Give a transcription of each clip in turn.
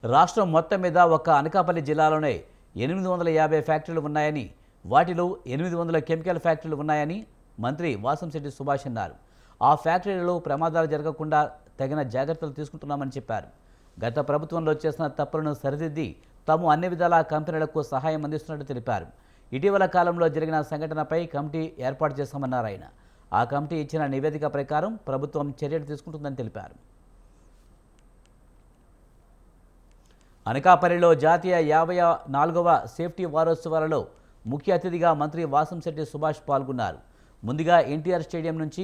రాష్ట్రం మొత్తం మీద ఒక్క అనకాపల్లి జిల్లాలోనే 850 ఫ్యాక్టరీలు ఉన్నాయని, వాటిలో 800 కెమికల్ ఫ్యాక్టరీలు ఉన్నాయని మంత్రి వాసంశెట్టి సుభాష్ అన్నారు. ఆ ఫ్యాక్టరీలలో ప్రమాదాలు జరగకుండా తగిన జాగ్రత్తలు తీసుకుంటున్నామని చెప్పారు. గత ప్రభుత్వంలో చేసిన తప్పులను సరిదిద్ది తాము అన్ని విధాలా కంపెనీలకు సహాయం అందిస్తున్నట్టు తెలిపారు. ఇటీవల కాలంలో జరిగిన సంఘటనపై కమిటీ ఏర్పాటు చేశామన్నారు ఆయన. ఆ కమిటీ ఇచ్చిన నివేదిక ప్రకారం ప్రభుత్వం చర్యలు తీసుకుంటుందని తెలిపారు. అనకాపల్లిలో జాతీయ 54వ సేఫ్టీ వారోత్సవాలలో ముఖ్య అతిథిగా మంత్రి వాసంశెట్టి సుభాష్ పాల్గొన్నారు. ముందుగా ఎన్టీఆర్ స్టేడియం నుంచి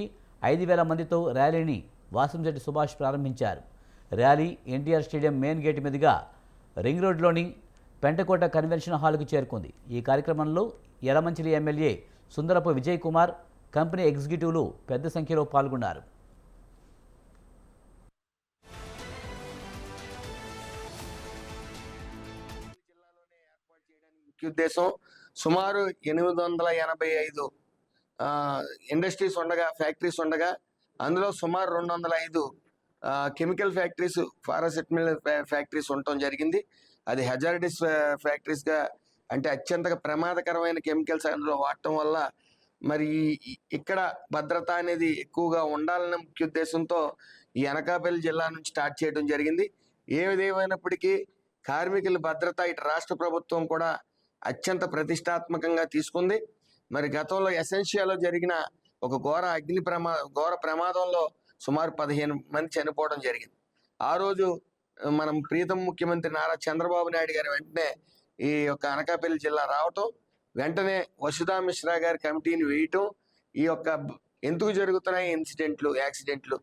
5,000 మందితో ర్యాలీని వాసంశెట్టి సుభాష్ ప్రారంభించారు. Rally NTR stadium main gate మీదుగా రింగ్ రోడ్లోని పెంటకోట కన్వెన్షన్ హాల్కు చేరుకుంది. ఈ కార్యక్రమంలో యలమంచిలి ఎమ్మెల్యే సుందరపు విజయ్ కుమార్, కంపెనీ ఎగ్జిక్యూటివ్లు పెద్ద సంఖ్యలో పాల్గొన్నారు. ఉద్దేశం సుమారు 885 ఇండస్ట్రీస్ ఉండగా, ఫ్యాక్టరీస్ ఉండగా, అందులో సుమారు 205 కెమికల్ ఫ్యాక్టరీస్, ఫార్మాసిటికల్ ఫ్యాక్టరీస్ ఉండటం జరిగింది. అది హెజార్డస్ ఫ్యాక్టరీస్గా, అంటే అత్యంత ప్రమాదకరమైన కెమికల్స్ అందులో వాడటం వల్ల మరి ఇక్కడ భద్రత అనేది ఎక్కువగా ఉండాలనే ముఖ్య ఉద్దేశంతో ఈ అనకాపల్లి జిల్లా నుంచి స్టార్ట్ చేయడం జరిగింది. ఏదేమైనప్పటికీ కార్మికుల భద్రత ఇటు రాష్ట్ర ప్రభుత్వం కూడా అత్యంత ప్రతిష్టాత్మకంగా తీసుకుంది. మరి గతంలో ఎసెన్షియాలో జరిగిన ఒక ఘోర ప్రమాదంలో సుమారు 15 మంది చనిపోవడం జరిగింది. ఆ రోజు మనం ప్రీతం ముఖ్యమంత్రి నారా చంద్రబాబు నాయుడు గారు వెంటనే ఈ యొక్క అనకాపల్లి జిల్లా రావటం, వెంటనే వసుధా మిశ్రా గారి కమిటీని వేయటం, ఈ యొక్క ఎందుకు జరుగుతున్నాయి యాక్సిడెంట్లు